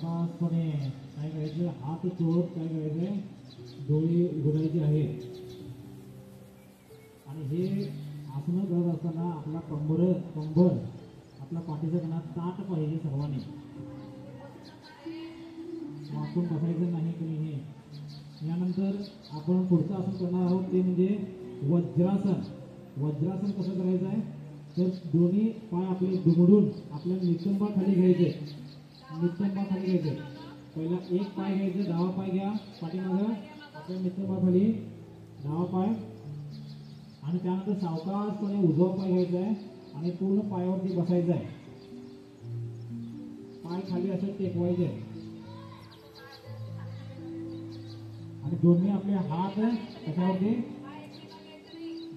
सावकाशपणे काय करायचं, हात चोळत काय करायचंय, डोळे उघडायचे आहेत. आणि हे आसनं करत असताना आपला कंबर आपला पाठीचा कणा ताट पाहिजे सर्वांनी. वाकून बसायचं नाही कोणी. हे यानंतर आपण पुढचं आसन करणार आहोत ते म्हणजे वज्रासन. वज्रासन कसं करायचं आहे तर दोन्ही पाय आपले दुमडून आपल्या नितंबाखाली घ्यायचे. नितंबाखाली घ्यायचे. पहिला एक पाय घ्यायचे, डावा पाय घ्या पाठीमागं आपल्या नितंबाखाली डावा पाय, आणि त्यानंतर सावकाशपणे उजवा पाय घ्यायचा आहे आणि पूर्ण पायावरती बसायचं आहे. पाय खाली असं टेकवायचे आणि दोन्ही आपले हात कशावरती,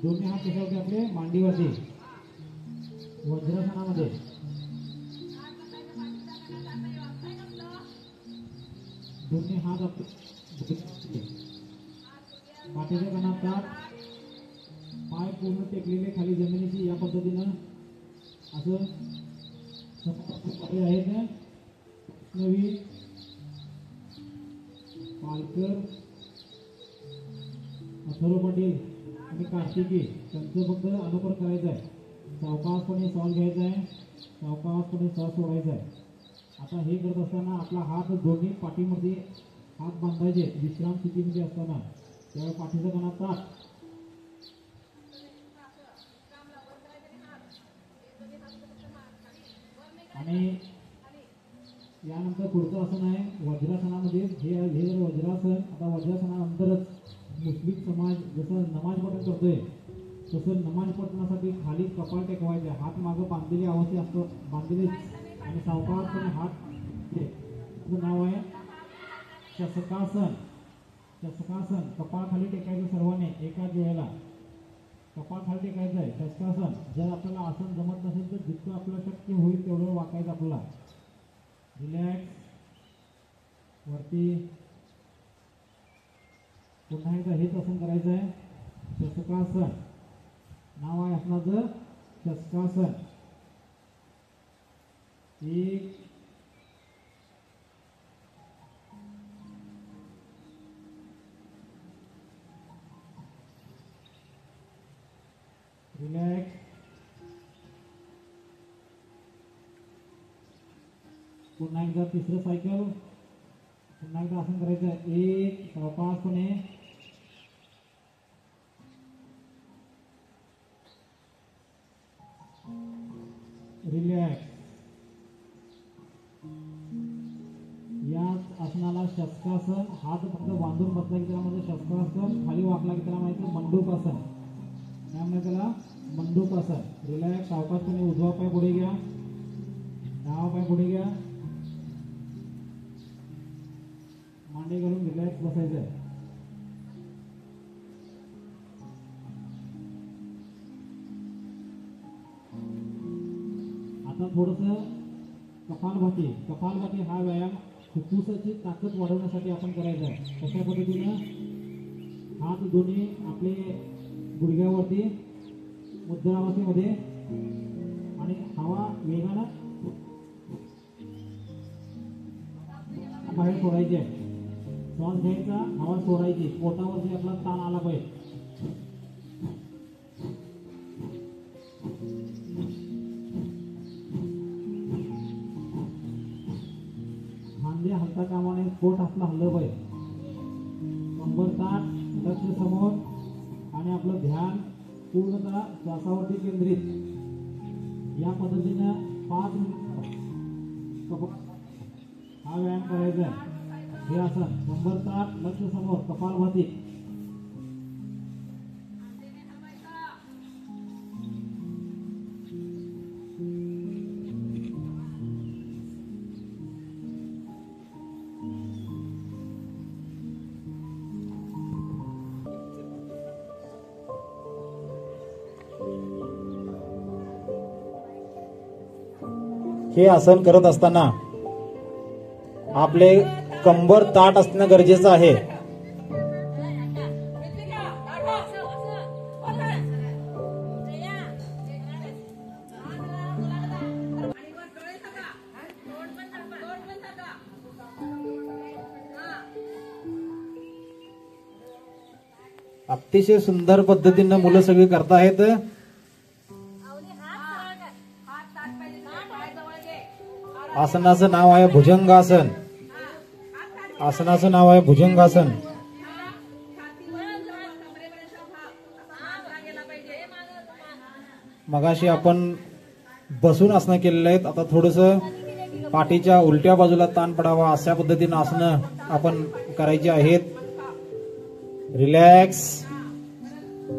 दोन्ही हात कशावरती आपले मांडीवरती. वज्रासनामध्ये दोन्ही हात पाठीच्या कणात ताट, पाय पूर्ण टेकलेले खाली जमिनीची. या पद्धतीनं असं आहेत. नवी पालकर, अथर्व पाटील आणि कार्तिकी त्यांचं फक्त अनुकरण करायचं आहे. सावकाशपणे श्वास घ्यायचा आहे, सावकाशपणे श्वास सोडायचा आहे. आता हे करत असताना आपला हात दोन्ही पाठीमध्ये हात बांधायचे विश्राम स्थितीमध्ये असताना. त्यावेळी पाठीचा कणा ताट आणि यानंतर पुढचं आसन आहे वज्रासनामध्ये. हे जर वज्रासन, आता वज्रासनानंतरच मुस्लिम समाज जसं नमाज पठण करतोय तसं नमाज पठणासाठी खाली कपाळ टेकवायचे, हात मागं बांधलेली अवस्थेत असतो, बांधलेले आणि सावकाशपणे हात. नाव आहे शशकासन. शशकासन. कपाळ खाली टेकायचं सर्वांनी एकाच वेळेला. कपाळ खाली टेकायचं आहे शशकासन. जर आपल्याला आसन जमत नसेल तर जितकं आपल्याला शक्य होईल तेवढं वाकायचं आपल्याला. रिलॅक्स वरती. पुन्हा एकदा हेच आसन करायचं आहे शशकासन. नाव आहे आसनाचं शशकासन. एक, रिलॅक्स. पुन्हा एकदा तिसरं सायकल. पुन्हा एकदा आसन करायचं आहे. एक, सावकाशपणे. रिलॅक्स. या आसनाला शशकासन. हात फक्त बांधून बसला की त्याला म्हणजे शशकासन. खाली वाकला की त्याला माहिती मंडूकासन. त्यामुळे त्याला मंडूकासन. रिलॅक्स. सावकाशपणे उजवा पाय पुढे घ्या, डावा पाय पुढे घ्या, मांडी घालून रिलॅक्स बसायचं आहे. आता थोडंसं कपालभाती. कपालभाती हा व्यायाम फुफ्फुसाची ताकद वाढवण्यासाठी आपण करायचा आहे. कशा पद्धतीनं हात दोन्ही आपले गुडघ्यावरती मुद्रावस्थेमध्ये आणि हवा वेगानं बाहेर सोडायची आहे. श्वास घ्यायचा, हवा सोडायची. पोटावरती आपला ताण आला पाहिजे. खांदे हलता कामा नये, पोट आपलं हल्लं पाहिजे. कंबर ताठ, लक्ष समोर आणि आपलं ध्यान पूर्णतः श्वासावरती केंद्रित. या पद्धतीनं 5 मिनिट हा व्यायाम करायचा आहे. हे आसन कंबर ताठ, लक्ष समोर, कपालभाती. हे आसन करत असताना आपले कंबर ताठ असणं गरजेचं आहे. अतिशय सुंदर पद्धतीनं मुलं सगळी करतायत. आसनाचं नाव आहे भुजंगासन. आसनाचं नाव आहे भुजंगासन. मगाशी आपण बसून आसनं केलेले आहेत. आता थोडस पाठीच्या उलट्या बाजूला ताण पडावा अशा पद्धतीनं आसनं आपण करायची आहेत. रिलॅक्स.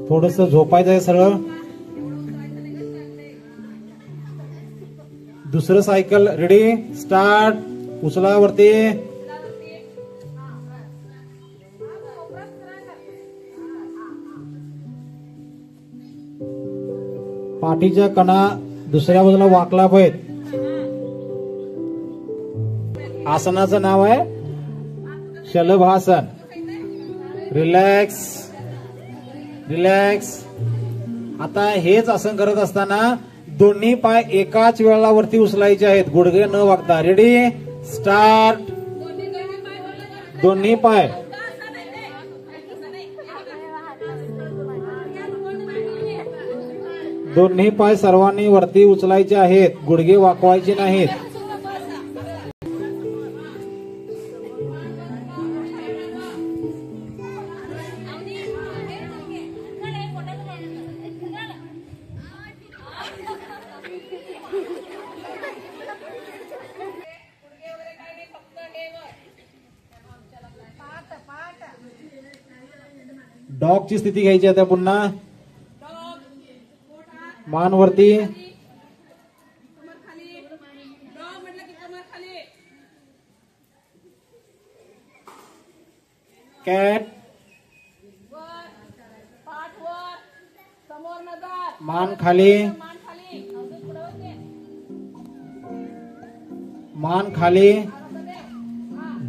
थोडस झोपायचं आहे सरळ. दुसरं सायकल रेडी स्टार्ट. उचला वरती. पाठीच्या कणा दुसऱ्या बाजूला वाकला पाहिजे. आसनाचं नाव आहे शलभासन. Relax relax. आता हेच आसन करत असताना दोन्ही पाय एकाच वेळेला वरती उचलायचे आहेत, गुडघे न वाकता. Ready start. दोन्ही पाय दोन्ही पाय सर्वांनी वरती उचलायचे आहेत, गुडघे वाकवायचे नाहीत. डॉगची स्थिती घ्यायची आता पुन्हा. मान वरती. कॅट. मान खाली. मान खाली.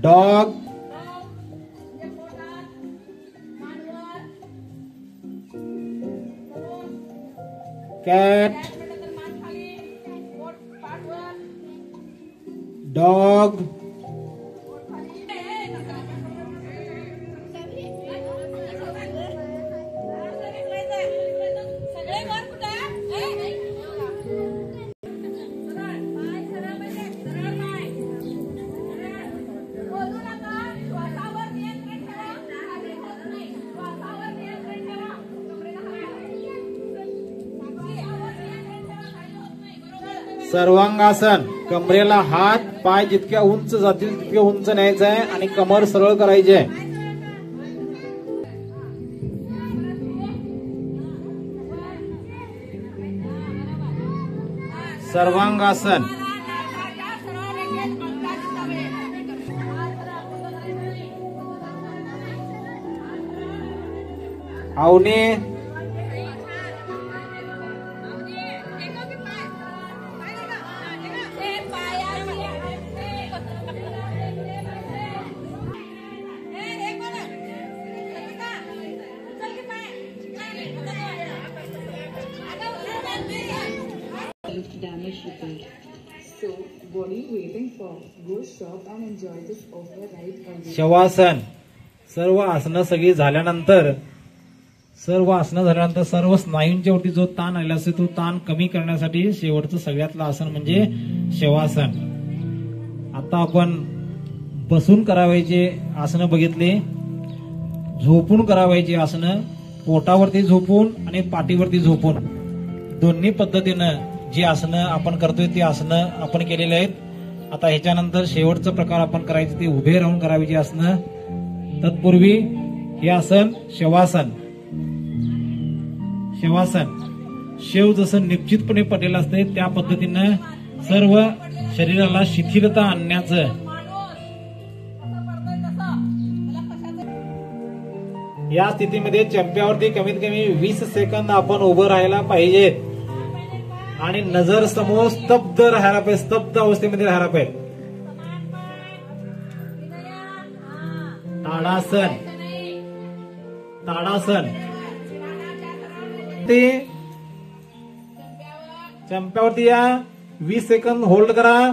डॉग. कॅट. डॉग. सर्वांगासन. कमरेला हात पाय जितक्या उंच जातील तितके उंच न्यायचं आहे आणि कमर सरळ करायची आहे. सर्वांगासन. Avni. Damage repair. So, what are you waiting for? Go shop and enjoy this offer right away. Shavasana. सर्व आसनं सगळी झाल्यानंतर सर्व स्नायूंच्या वरती जो ताण आलेला असतो तो ताण कमी करण्यासाठी शेवटचं सगळ्यातलं आसन म्हणजे शवासन. आता आपण बसून करावायचे आसनं बघितले. झोपून करावायचे आसनं. पोटावरती झोपून आणि पाठीवरती झोपून दोन्ही पद्धतीनं जी आसनं आपण करतोय ती आसनं आपण केलेली आहेत. आता ह्याच्यानंतर शेवटचा प्रकार आपण करायचे ते उभे राहून करायची आसनं. तत्पूर्वी हे आसन शवासन. शवासन. शेव जसं निश्चितपणे पडलेलं असते त्या पद्धतीनं सर्व शरीराला शिथिलता आणण्याचं. या स्थितीमध्ये चंप्यावरती कमीत कमी 20 सेकंद आपण उभं राहायला पाहिजे आणि नजर समोर स्तब्ध राहायला पाहिजे. स्तब्ध अवस्थेमध्ये राहायला पाहिजे. ताडासन. ताडासन. ते चंप्यावरती या 20 सेकंद होल्ड करा.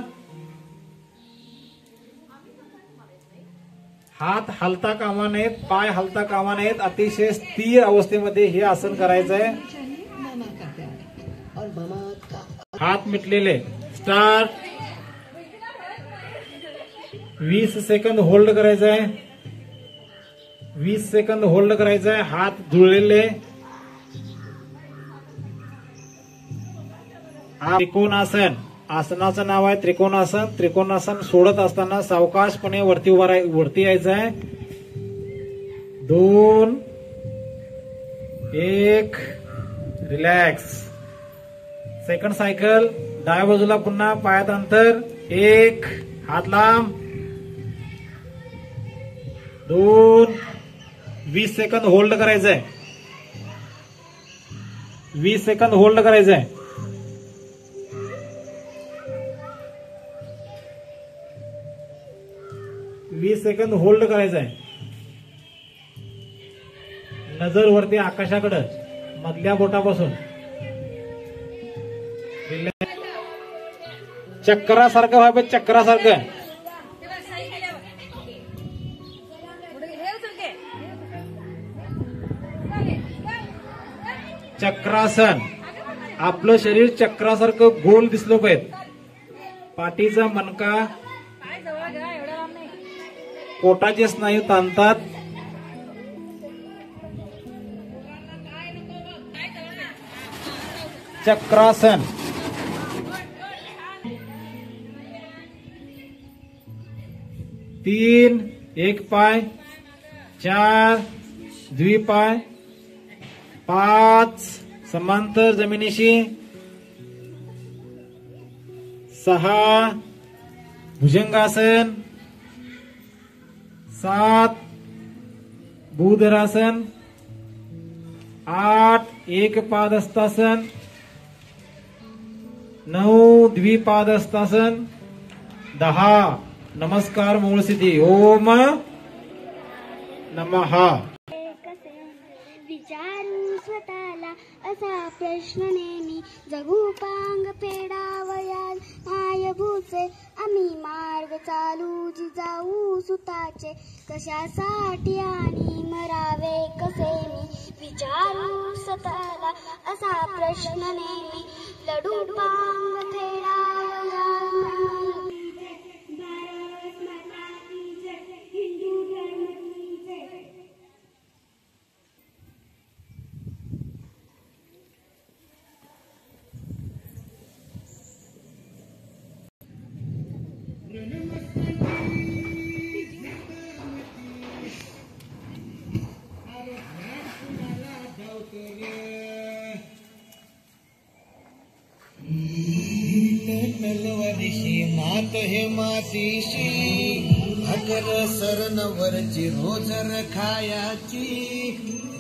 हात हलता कामा नयेत, पाय हलता कामा नयेत, अतिशय स्थिर अवस्थेमध्ये हे आसन करायचं आहे. हात मिटलेले. स्टार्ट. 20 सेकंद होल्ड करायचं आहे. 20 सेकंद होल्ड करायचं आहे. हात जुळलेले. त्रिकोणासन. आसनाचं नाव आहे त्रिकोणासन. त्रिकोणासन सोडत असताना सावकाशपणे वरती यायचं आहे. 2 1 रिलॅक्स. Second cycle. डाव्या बाजूला पुन्हा पायात अंतर. 1 हात लांब. 2 20 सेकंद होल्ड करायचंय. 20 सेकंद होल्ड करायचंय. 20 सेकंद होल्ड करायचंय. नजर वरती आकाशाकडे मधल्या बोटापासून. चक्रासारखं व्हावं. चक्रासारखं. चक्रासन. आपलं शरीर चक्रासारखं गोल दिसलं पाहिजे. पाठीचा मणका, पोटाचे स्नायू ताणतात. चक्रासन. 3 एक पाय. 4 द्विपाय. 5 समांतर जमिनीशी. 6 भुजंगासन. 7 भूधरासन. 8 एक पादहस्तासन. 9 द्विपादहस्तासन. 10 नमस्कार मूळ स्थिती. ओम नमः. विचारू स्वतःला असा प्रश्न नेहमी, जगू पांग फेडावयाल मायभूचे, आम्ही मार्ग चालू जिजाऊ सुताचे, कशासाठी आणि मरावे कसे मी. विचारू स्वतःला असा प्रश्न नेहमी, लढू पांग फेडावयाल. तलवारीशी मात हे मातीशी, भाकर सरनवरची रोजर खायाची,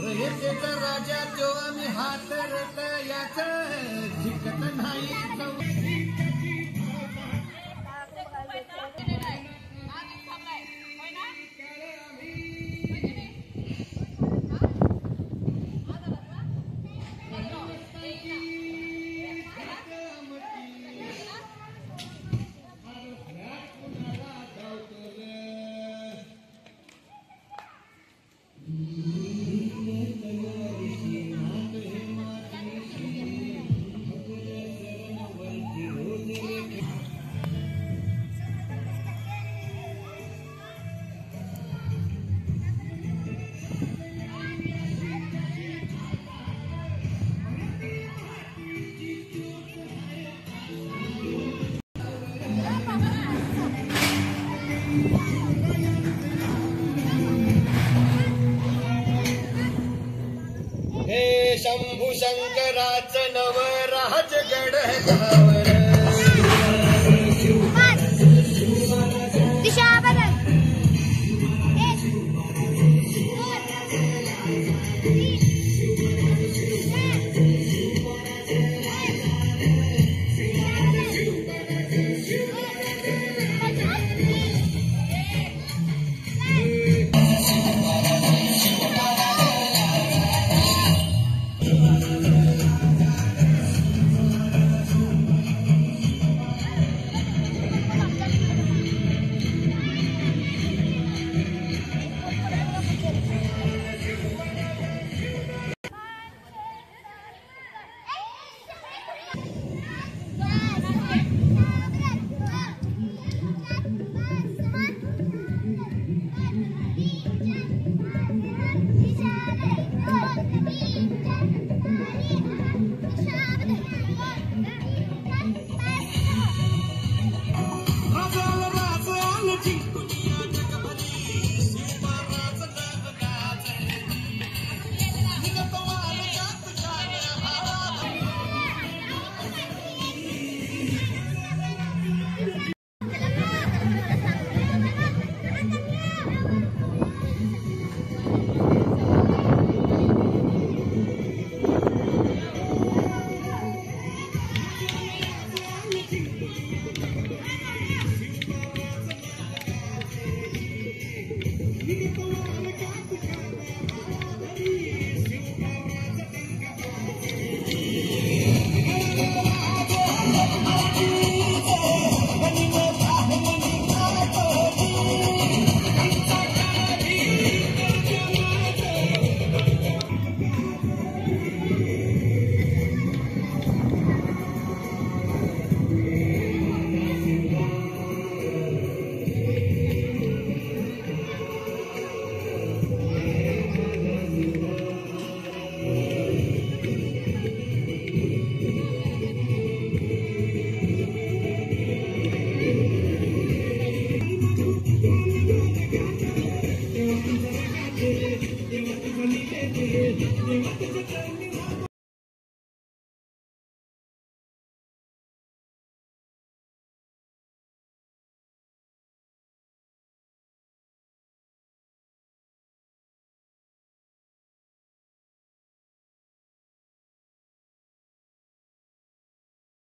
रयतेचा राजा तो आम्ही हात रतयाच, जिकत नाही शंभू शंकराच नवराजगड गावर, दिशा बदल. हिरकव